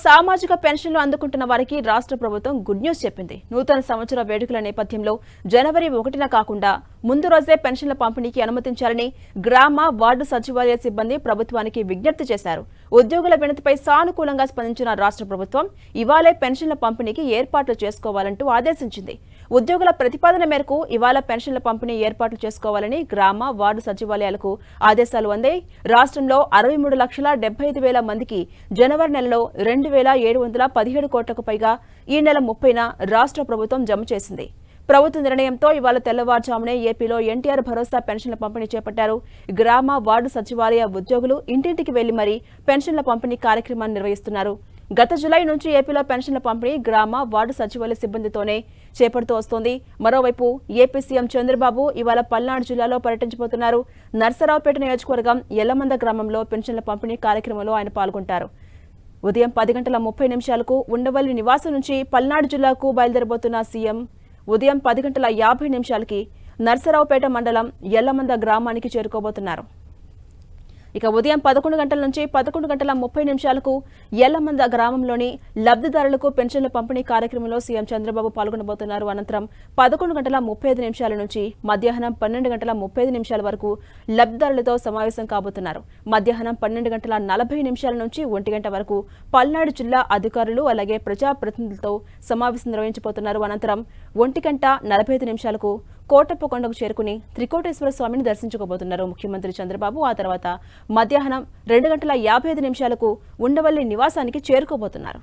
సామాజిక పెన్షన్లు అందుకుంటున్న వారికి రాష్ట్ర ప్రభుత్వం గుడ్ న్యూస్ చెప్పింది. నూతన సంవత్సర వేడుకల నేపథ్యంలో జనవరి 1న కాకుండా ముందు రోజే పెన్షన్ల పంపిణీకి అనుమతించాలని గ్రామ వార్డు సచివాలయ సిబ్బంది ప్రభుత్వానికి విజ్ఞప్తి చేశారు. ఉద్యోగుల వినతిపై సానుకూలంగా స్పందించిన రాష్ట్ర ప్రభుత్వం ఇవాళే పెన్షన్ల పంపిణీకి ఏర్పాట్లు చేసుకోవాలంటూ ఆదేశించింది. ఉద్యోగుల ప్రతిపాదన మేరకు ఇవాళ పెన్షన్ల పంపిణీ ఏర్పాట్లు చేసుకోవాలని గ్రామ వార్డు సచివాలయాలకు ఆదేశాలు అందాయి. రాష్ట్రంలో 63,75,000 మందికి జనవరి నెలలో 2,717 కోట్లకు పైగా ఈ నెల 30న రాష్ట్ర ప్రభుత్వం జమ చేసింది. ప్రభుత్వ నిర్ణయంతో ఇవాళ తెల్లవారుజామునే ఏపీలో ఎన్టీఆర్ భరోసా పెన్షన్ల పంపిణీ చేపట్టారు. గ్రామ వార్డు సచివాలయ ఉద్యోగులు ఇంటింటికి వెళ్లి మరీ పెన్షన్ల పంపిణీ కార్యక్రమాన్ని నిర్వహిస్తున్నారు. గత జులై నుంచి ఏపీలో పెన్షన్ల పంపిణీ గ్రామ వార్డు సచివాలయ సిబ్బందితోనే చేపడుతూ వస్తోంది. మరోవైపు ఏపీ సీఎం చంద్రబాబు ఇవాళ పల్నాడు జిల్లాలో పర్యటించబోతున్నారు. నర్సరావుపేట నియోజకవర్గం ఎల్లమంద గ్రామంలో పెన్షన్ల పంపిణీ కార్యక్రమంలో ఆయన పాల్గొంటారు. ఉదయం 10:30 ఉండవల్లి నివాసం నుంచి పల్నాడు జిల్లాకు బయలుదేరబోతున్న సీఎం ఉదయం 10:50 నర్సరావుపేట మండలం ఎల్లమంద గ్రామానికి చేరుకోబోతున్నారు. ఇక ఉదయం 11 గంటల నుంచి 11:30 ఎల్లమంద గ్రామంలోని లబ్ధిదారులకు పెన్షన్ల పంపిణీ కార్యక్రమంలో సీఎం చంద్రబాబు పాల్గొనబోతున్నారు. అనంతరం 11:35 నుంచి మధ్యాహ్నం 12:35 వరకు లబ్ధిదారులతో సమావేశం కాబోతున్నారు. మధ్యాహ్నం 12:40 నుంచి 1 గంట వరకు పల్నాడు జిల్లా అధికారులు అలాగే ప్రజాప్రతినిధులతో సమావేశం నిర్వహించబోతున్నారు. అనంతరం 1:45 కోటప్పకొండకు చేరుకుని త్రికోటేశ్వర స్వామిని దర్శించుకోబోతున్నారు ముఖ్యమంత్రి చంద్రబాబు. ఆ తర్వాత మధ్యాహ్నం 2:55 ఉండవల్లి నివాసానికి చేరుకోబోతున్నారు.